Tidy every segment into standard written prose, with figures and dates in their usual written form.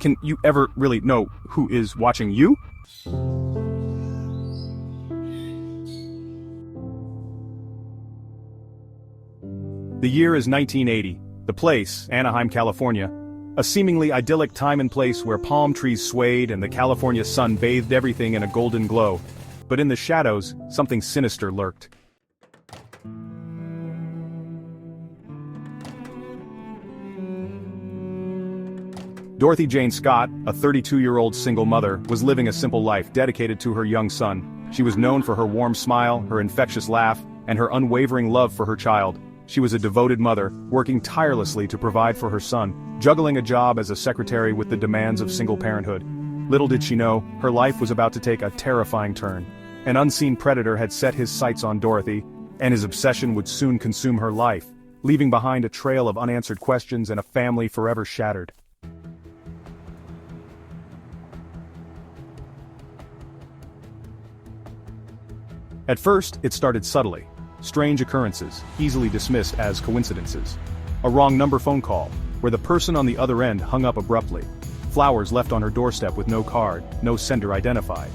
Can you ever really know who is watching you? The year is 1980. The place, Anaheim, California. A seemingly idyllic time and place where palm trees swayed and the California sun bathed everything in a golden glow. But in the shadows, something sinister lurked. Dorothy Jane Scott, a 32-year-old single mother, was living a simple life dedicated to her young son. She was known for her warm smile, her infectious laugh, and her unwavering love for her child. She was a devoted mother, working tirelessly to provide for her son, juggling a job as a secretary with the demands of single parenthood. Little did she know, her life was about to take a terrifying turn. An unseen predator had set his sights on Dorothy, and his obsession would soon consume her life, leaving behind a trail of unanswered questions and a family forever shattered. At first, it started subtly. Strange occurrences, easily dismissed as coincidences. A wrong number phone call, where the person on the other end hung up abruptly. Flowers left on her doorstep with no card, no sender identified.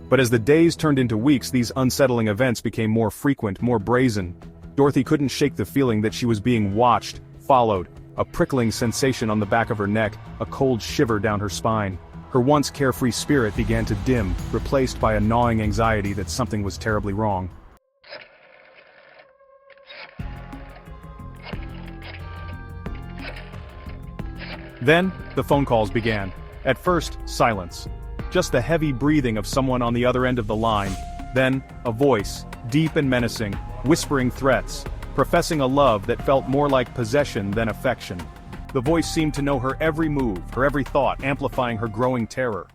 But as the days turned into weeks, these unsettling events became more frequent, more brazen. Dorothy couldn't shake the feeling that she was being watched, followed. A prickling sensation on the back of her neck, a cold shiver down her spine. Her once carefree spirit began to dim, replaced by a gnawing anxiety that something was terribly wrong. Then, the phone calls began. At first, silence. Just the heavy breathing of someone on the other end of the line. Then, a voice, deep and menacing, whispering threats, professing a love that felt more like possession than affection. The voice seemed to know her every move, her every thought, amplifying her growing terror.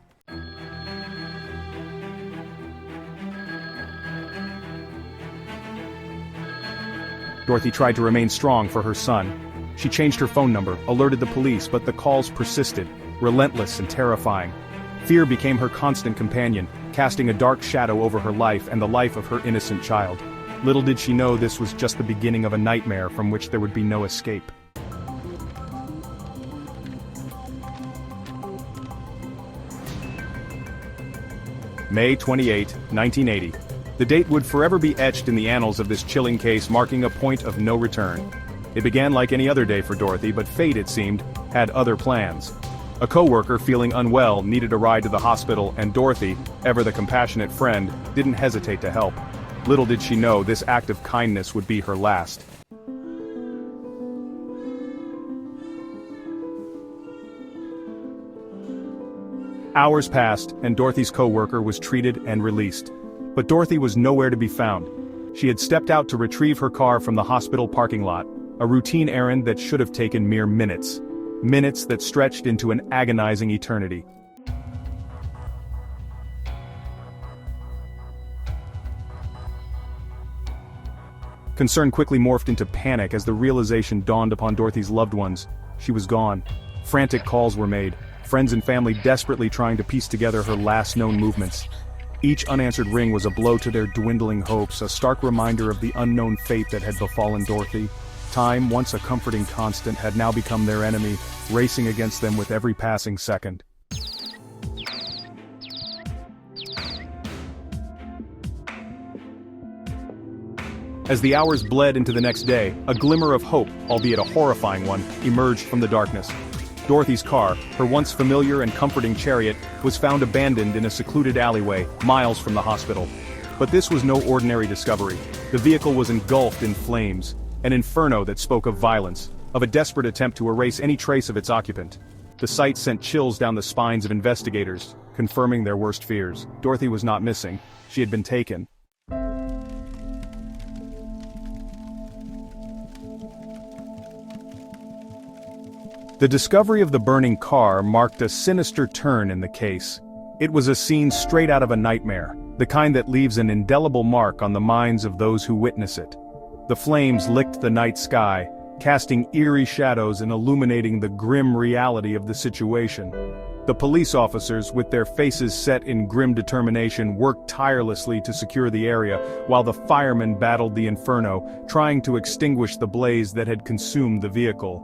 Dorothy tried to remain strong for her son. She changed her phone number, alerted the police, but the calls persisted, relentless and terrifying. Fear became her constant companion, casting a dark shadow over her life and the life of her innocent child. Little did she know this was just the beginning of a nightmare from which there would be no escape. May 28, 1980. The date would forever be etched in the annals of this chilling case, marking a point of no return. It began like any other day for Dorothy, but fate, it seemed, had other plans. A coworker feeling unwell needed a ride to the hospital, and Dorothy, ever the compassionate friend, didn't hesitate to help. Little did she know this act of kindness would be her last. Hours passed, and Dorothy's coworker was treated and released. But Dorothy was nowhere to be found. She had stepped out to retrieve her car from the hospital parking lot, a routine errand that should have taken mere minutes. Minutes that stretched into an agonizing eternity. Concern quickly morphed into panic as the realization dawned upon Dorothy's loved ones. She was gone. Frantic calls were made, friends and family desperately trying to piece together her last known movements. Each unanswered ring was a blow to their dwindling hopes, a stark reminder of the unknown fate that had befallen Dorothy. Time, once a comforting constant, had now become their enemy, racing against them with every passing second. As the hours bled into the next day, a glimmer of hope, albeit a horrifying one, emerged from the darkness. Dorothy's car, her once familiar and comforting chariot, was found abandoned in a secluded alleyway, miles from the hospital. But this was no ordinary discovery. The vehicle was engulfed in flames, an inferno that spoke of violence, of a desperate attempt to erase any trace of its occupant. The sight sent chills down the spines of investigators, confirming their worst fears. Dorothy was not missing. She had been taken. The discovery of the burning car marked a sinister turn in the case. It was a scene straight out of a nightmare, the kind that leaves an indelible mark on the minds of those who witness it. The flames licked the night sky, casting eerie shadows and illuminating the grim reality of the situation. The police officers, with their faces set in grim determination, worked tirelessly to secure the area, while the firemen battled the inferno, trying to extinguish the blaze that had consumed the vehicle.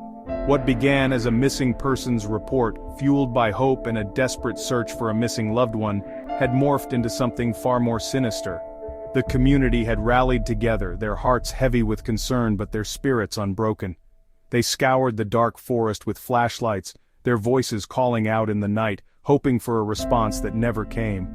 What began as a missing persons report, fueled by hope and a desperate search for a missing loved one, had morphed into something far more sinister. The community had rallied together, their hearts heavy with concern but their spirits unbroken. They scoured the dark forest with flashlights, their voices calling out in the night, hoping for a response that never came.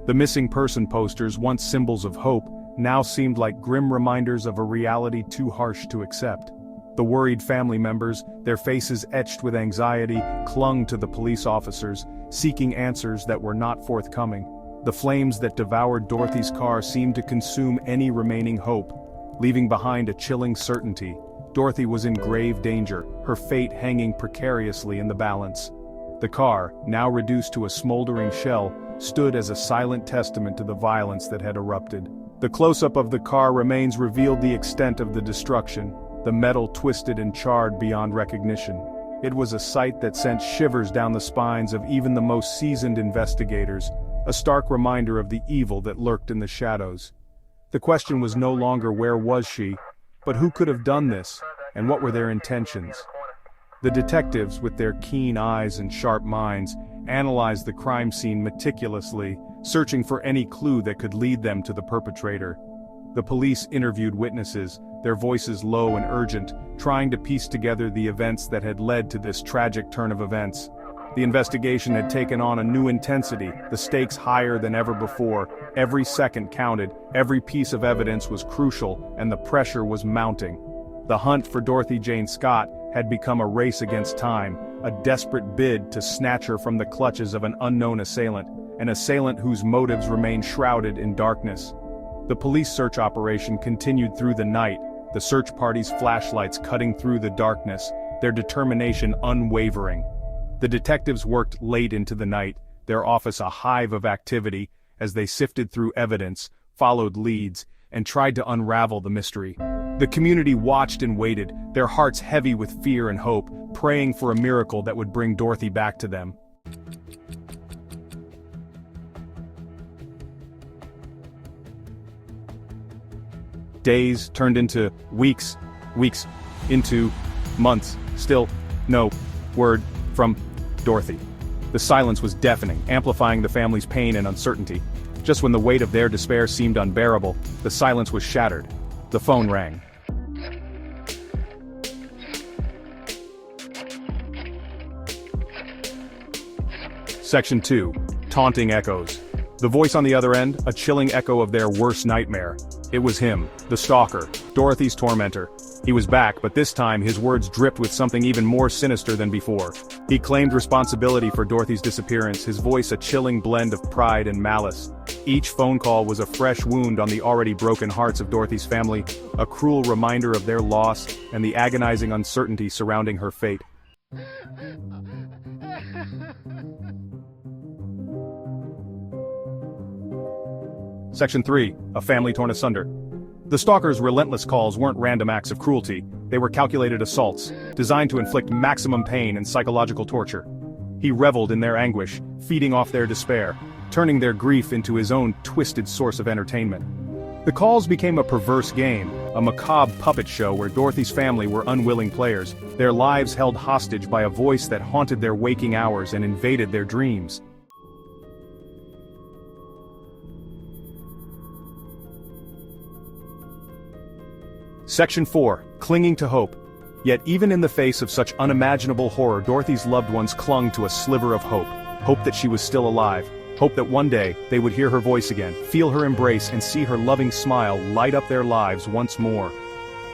The missing person posters, once symbols of hope, now seemed like grim reminders of a reality too harsh to accept. The worried family members, their faces etched with anxiety, clung to the police officers, seeking answers that were not forthcoming. The flames that devoured Dorothy's car seemed to consume any remaining hope, leaving behind a chilling certainty. Dorothy was in grave danger, her fate hanging precariously in the balance. The car, now reduced to a smoldering shell, stood as a silent testament to the violence that had erupted. The close-up of the car remains revealed the extent of the destruction, the metal twisted and charred beyond recognition. It was a sight that sent shivers down the spines of even the most seasoned investigators, a stark reminder of the evil that lurked in the shadows. The question was no longer where was she, but who could have done this, and what were their intentions? The detectives, with their keen eyes and sharp minds, analyzed the crime scene meticulously, searching for any clue that could lead them to the perpetrator. The police interviewed witnesses, their voices low and urgent, trying to piece together the events that had led to this tragic turn of events. The investigation had taken on a new intensity, the stakes higher than ever before. Every second counted, every piece of evidence was crucial, and the pressure was mounting. The hunt for Dorothy Jane Scott had become a race against time, a desperate bid to snatch her from the clutches of an unknown assailant, an assailant whose motives remained shrouded in darkness. The police search operation continued through the night, the search party's flashlights cutting through the darkness, their determination unwavering. The detectives worked late into the night, their office a hive of activity, as they sifted through evidence, followed leads, and tried to unravel the mystery. The community watched and waited, their hearts heavy with fear and hope, praying for a miracle that would bring Dorothy back to them. Days turned into weeks, weeks into months, still no word from Dorothy. The silence was deafening, amplifying the family's pain and uncertainty. Just when the weight of their despair seemed unbearable, the silence was shattered. The phone rang. Section 2. Taunting echoes. The voice on the other end, a chilling echo of their worst nightmare. It was him, the stalker, Dorothy's tormentor. He was back, but this time his words dripped with something even more sinister than before. He claimed responsibility for Dorothy's disappearance, his voice a chilling blend of pride and malice. Each phone call was a fresh wound on the already broken hearts of Dorothy's family, a cruel reminder of their loss and the agonizing uncertainty surrounding her fate. Section 3. A family torn asunder. The stalker's relentless calls weren't random acts of cruelty, they were calculated assaults, designed to inflict maximum pain and psychological torture. He reveled in their anguish, feeding off their despair, turning their grief into his own twisted source of entertainment. The calls became a perverse game, a macabre puppet show where Dorothy's family were unwilling players, their lives held hostage by a voice that haunted their waking hours and invaded their dreams. Section 4. Clinging to hope. Yet even in the face of such unimaginable horror, Dorothy's loved ones clung to a sliver of hope. Hope that she was still alive. Hope that one day, they would hear her voice again, feel her embrace and see her loving smile light up their lives once more.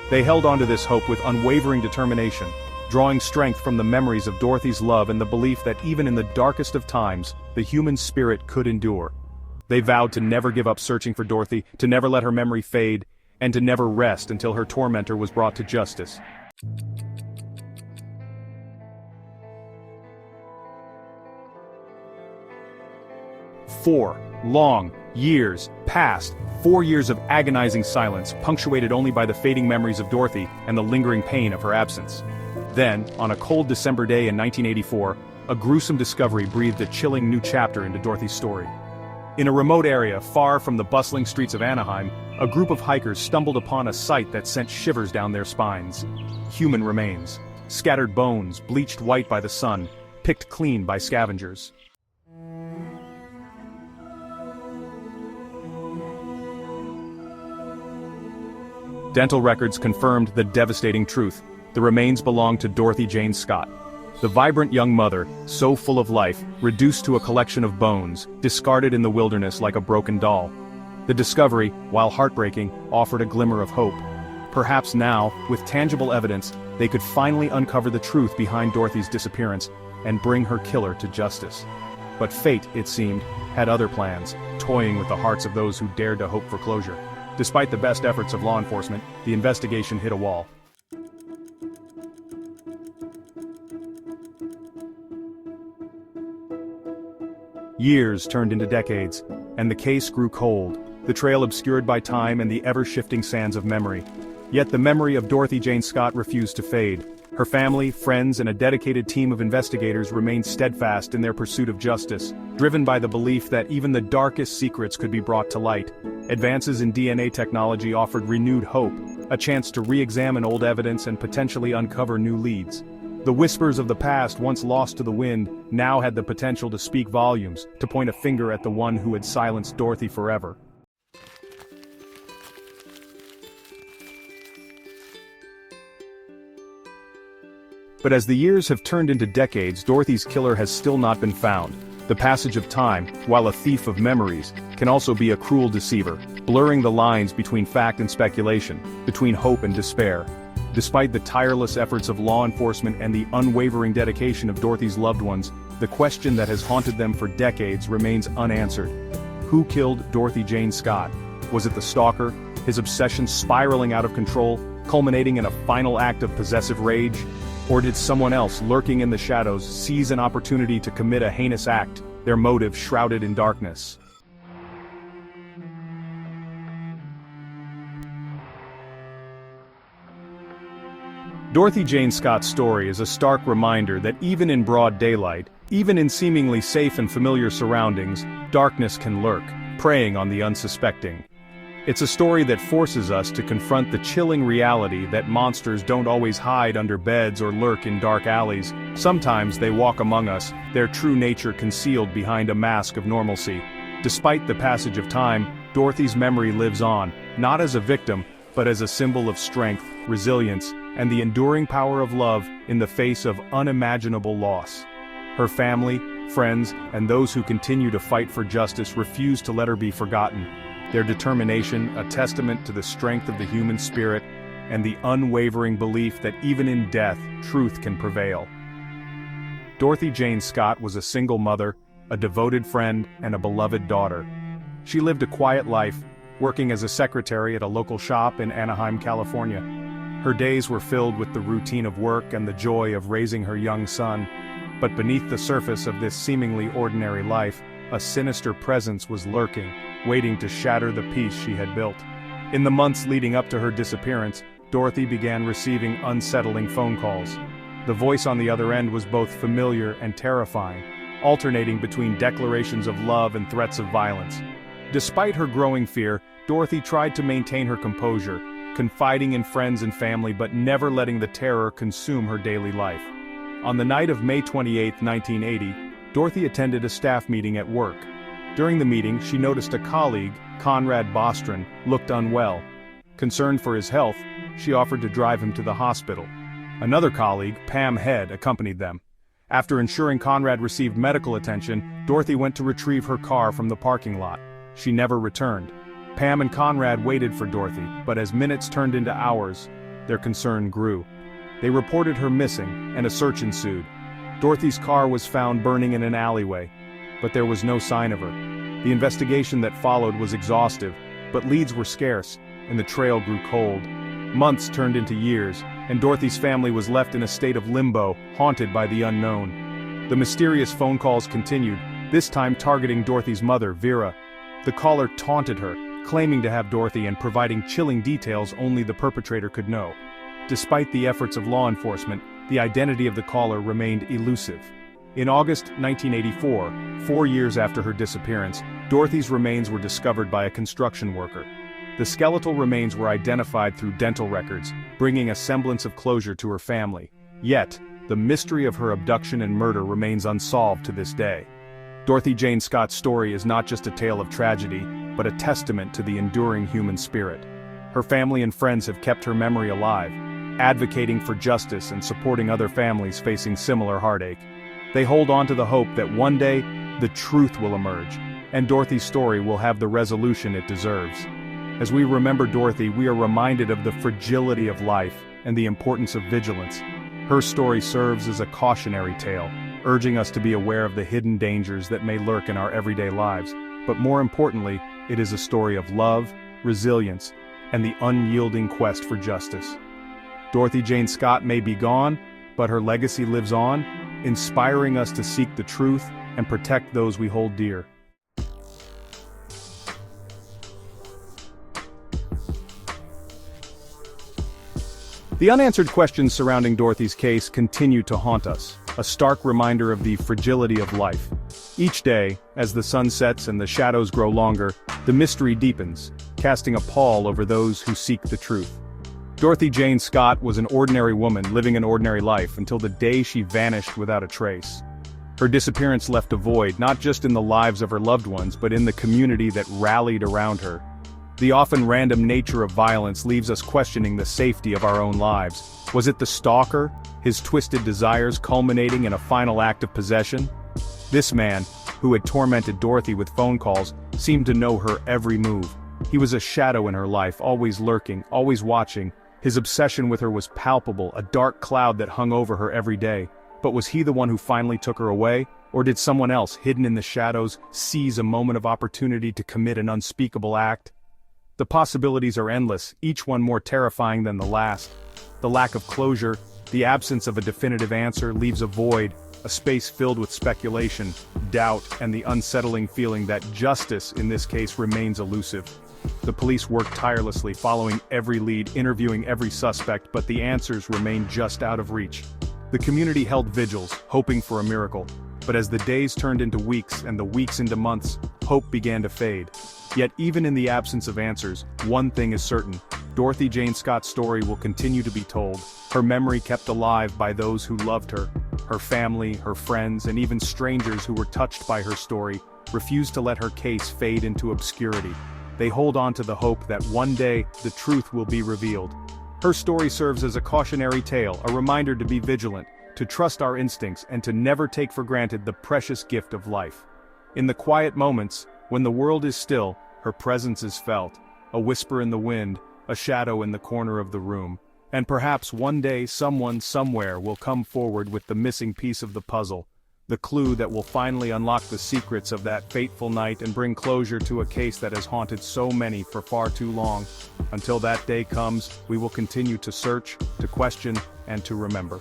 They held on to this hope with unwavering determination, drawing strength from the memories of Dorothy's love and the belief that even in the darkest of times, the human spirit could endure. They vowed to never give up searching for Dorothy, to never let her memory fade, and to never rest until her tormentor was brought to justice. Four long years passed, 4 years of agonizing silence, punctuated only by the fading memories of Dorothy and the lingering pain of her absence. Then, on a cold December day in 1984, a gruesome discovery breathed a chilling new chapter into Dorothy's story. In a remote area far from the bustling streets of Anaheim, a group of hikers stumbled upon a sight that sent shivers down their spines. Human remains, scattered bones bleached white by the sun, picked clean by scavengers. Dental records confirmed the devastating truth. The remains belonged to Dorothy Jane Scott. The vibrant young mother, so full of life, reduced to a collection of bones, discarded in the wilderness like a broken doll. The discovery, while heartbreaking, offered a glimmer of hope. Perhaps now, with tangible evidence, they could finally uncover the truth behind Dorothy's disappearance and bring her killer to justice. But fate, it seemed, had other plans, toying with the hearts of those who dared to hope for closure. Despite the best efforts of law enforcement, the investigation hit a wall. Years turned into decades, and the case grew cold, the trail obscured by time and the ever-shifting sands of memory. Yet the memory of Dorothy Jane Scott refused to fade. Her family, friends, and a dedicated team of investigators remained steadfast in their pursuit of justice, driven by the belief that even the darkest secrets could be brought to light. Advances in DNA technology offered renewed hope, a chance to re-examine old evidence and potentially uncover new leads. The whispers of the past, once lost to the wind, now had the potential to speak volumes, to point a finger at the one who had silenced Dorothy forever. But as the years have turned into decades, Dorothy's killer has still not been found. The passage of time, while a thief of memories, can also be a cruel deceiver, blurring the lines between fact and speculation, between hope and despair. Despite the tireless efforts of law enforcement and the unwavering dedication of Dorothy's loved ones, the question that has haunted them for decades remains unanswered. Who killed Dorothy Jane Scott? Was it the stalker, his obsession spiraling out of control, culminating in a final act of possessive rage? Or did someone else, lurking in the shadows, seize an opportunity to commit a heinous act, their motive shrouded in darkness? Dorothy Jane Scott's story is a stark reminder that even in broad daylight, even in seemingly safe and familiar surroundings, darkness can lurk, preying on the unsuspecting. It's a story that forces us to confront the chilling reality that monsters don't always hide under beds or lurk in dark alleys. Sometimes they walk among us, their true nature concealed behind a mask of normalcy. Despite the passage of time, Dorothy's memory lives on, not as a victim, but as a symbol of strength, resilience, and the enduring power of love in the face of unimaginable loss. Her family, friends, and those who continue to fight for justice refuse to let her be forgotten. Their determination, a testament to the strength of the human spirit, and the unwavering belief that even in death, truth can prevail. Dorothy Jane Scott was a single mother, a devoted friend, and a beloved daughter. She lived a quiet life, working as a secretary at a local shop in Anaheim, California. Her days were filled with the routine of work and the joy of raising her young son. But beneath the surface of this seemingly ordinary life, a sinister presence was lurking, waiting to shatter the peace she had built. In the months leading up to her disappearance, Dorothy began receiving unsettling phone calls. The voice on the other end was both familiar and terrifying, alternating between declarations of love and threats of violence. Despite her growing fear, Dorothy tried to maintain her composure, confiding in friends and family but never letting the terror consume her daily life. On the night of May 28, 1980, Dorothy attended a staff meeting at work. During the meeting, she noticed a colleague, Conrad Bostron, looked unwell. Concerned for his health, she offered to drive him to the hospital. Another colleague, Pam Head, accompanied them. After ensuring Conrad received medical attention, Dorothy went to retrieve her car from the parking lot. She never returned. Pam and Conrad waited for Dorothy, but as minutes turned into hours, their concern grew. They reported her missing, and a search ensued. Dorothy's car was found burning in an alleyway, but there was no sign of her. The investigation that followed was exhaustive, but leads were scarce, and the trail grew cold. Months turned into years, and Dorothy's family was left in a state of limbo, haunted by the unknown. The mysterious phone calls continued, this time targeting Dorothy's mother, Vera. The caller taunted her, claiming to have Dorothy and providing chilling details only the perpetrator could know. Despite the efforts of law enforcement, the identity of the caller remained elusive. In August 1984, 4 years after her disappearance, Dorothy's remains were discovered by a construction worker. The skeletal remains were identified through dental records, bringing a semblance of closure to her family. Yet, the mystery of her abduction and murder remains unsolved to this day. Dorothy Jane Scott's story is not just a tale of tragedy, but a testament to the enduring human spirit. Her family and friends have kept her memory alive, advocating for justice and supporting other families facing similar heartache. They hold on to the hope that one day, the truth will emerge, and Dorothy's story will have the resolution it deserves. As we remember Dorothy, we are reminded of the fragility of life and the importance of vigilance. Her story serves as a cautionary tale, urging us to be aware of the hidden dangers that may lurk in our everyday lives. But more importantly, it is a story of love, resilience, and the unyielding quest for justice. Dorothy Jane Scott may be gone, but her legacy lives on, inspiring us to seek the truth and protect those we hold dear. The unanswered questions surrounding Dorothy's case continue to haunt us, a stark reminder of the fragility of life. Each day, as the sun sets and the shadows grow longer, the mystery deepens, casting a pall over those who seek the truth. Dorothy Jane Scott was an ordinary woman living an ordinary life until the day she vanished without a trace. Her disappearance left a void not just in the lives of her loved ones but in the community that rallied around her. The often random nature of violence leaves us questioning the safety of our own lives. Was it the stalker, his twisted desires culminating in a final act of possession? This man, who had tormented Dorothy with phone calls, seemed to know her every move. He was a shadow in her life, always lurking, always watching. His obsession with her was palpable, a dark cloud that hung over her every day. But was he the one who finally took her away? Or did someone else, hidden in the shadows, seize a moment of opportunity to commit an unspeakable act? The possibilities are endless, each one more terrifying than the last. The lack of closure, the absence of a definitive answer leaves a void, a space filled with speculation, doubt, and the unsettling feeling that justice in this case remains elusive. The police worked tirelessly, following every lead, interviewing every suspect, but the answers remained just out of reach. The community held vigils, hoping for a miracle. But as the days turned into weeks and the weeks into months, hope began to fade. Yet even in the absence of answers, one thing is certain: Dorothy Jane Scott's story will continue to be told, her memory kept alive by those who loved her. Her family, her friends, and even strangers who were touched by her story refused to let her case fade into obscurity. They hold on to the hope that one day, the truth will be revealed. Her story serves as a cautionary tale, a reminder to be vigilant, to trust our instincts, and to never take for granted the precious gift of life. In the quiet moments, when the world is still, her presence is felt, a whisper in the wind, a shadow in the corner of the room. And perhaps one day someone somewhere will come forward with the missing piece of the puzzle, the clue that will finally unlock the secrets of that fateful night and bring closure to a case that has haunted so many for far too long. Until that day comes, we will continue to search, to question, and to remember.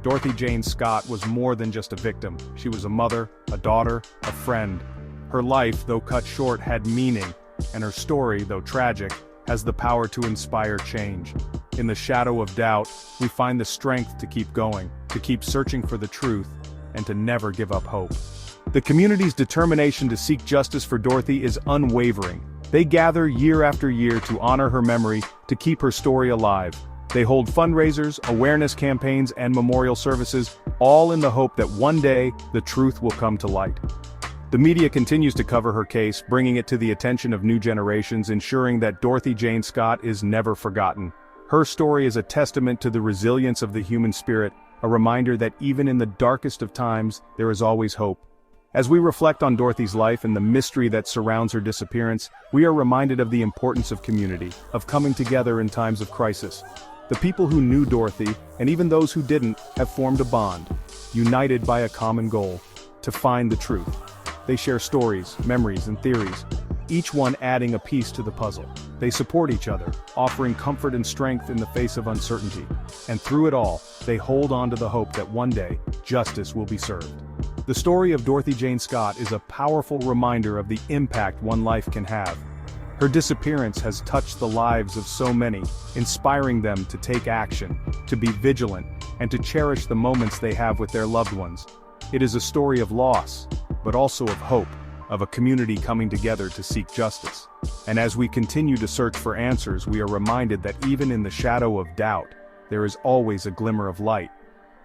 Dorothy Jane Scott was more than just a victim. She was a mother, a daughter, a friend. Her life, though cut short, had meaning, and her story, though tragic, has the power to inspire change. In the shadow of doubt, we find the strength to keep going, to keep searching for the truth, and to never give up hope. The community's determination to seek justice for Dorothy is unwavering. They gather year after year to honor her memory, to keep her story alive. They hold fundraisers, awareness campaigns, and memorial services, all in the hope that one day, the truth will come to light. The media continues to cover her case, bringing it to the attention of new generations, ensuring that Dorothy Jane Scott is never forgotten. Her story is a testament to the resilience of the human spirit, a reminder that even in the darkest of times, there is always hope. As we reflect on Dorothy's life and the mystery that surrounds her disappearance, we are reminded of the importance of community, of coming together in times of crisis. The people who knew Dorothy, and even those who didn't, have formed a bond, united by a common goal: to find the truth. They share stories, memories, and theories, each one adding a piece to the puzzle. They support each other, offering comfort and strength in the face of uncertainty. And through it all, they hold on to the hope that one day, justice will be served. The story of Dorothy Jane Scott is a powerful reminder of the impact one life can have. Her disappearance has touched the lives of so many, inspiring them to take action, to be vigilant, and to cherish the moments they have with their loved ones. It is a story of loss, but also of hope, of a community coming together to seek justice. And as we continue to search for answers, we are reminded that even in the shadow of doubt, there is always a glimmer of light,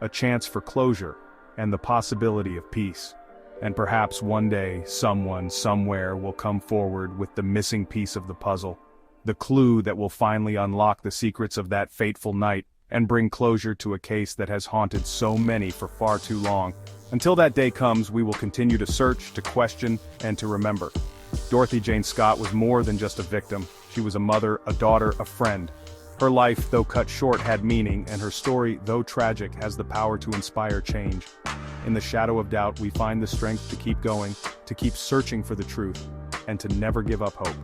a chance for closure, and the possibility of peace. And perhaps one day, someone, somewhere will come forward with the missing piece of the puzzle, the clue that will finally unlock the secrets of that fateful night and bring closure to a case that has haunted so many for far too long. Until that day comes, we will continue to search, to question, and to remember. Dorothy Jane Scott was more than just a victim. She was a mother, a daughter, a friend. Her life, though cut short, had meaning, and her story, though tragic, has the power to inspire change. In the shadow of doubt, we find the strength to keep going, to keep searching for the truth, and to never give up hope.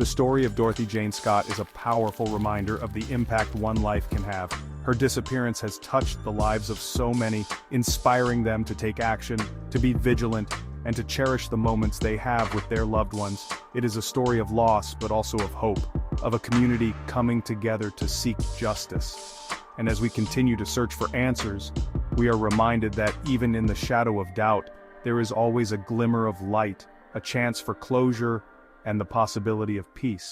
The story of Dorothy Jane Scott is a powerful reminder of the impact one life can have. Her disappearance has touched the lives of so many, inspiring them to take action, to be vigilant, and to cherish the moments they have with their loved ones. It is a story of loss, but also of hope, of a community coming together to seek justice. And as we continue to search for answers, we are reminded that even in the shadow of doubt, there is always a glimmer of light, a chance for closure, and the possibility of peace.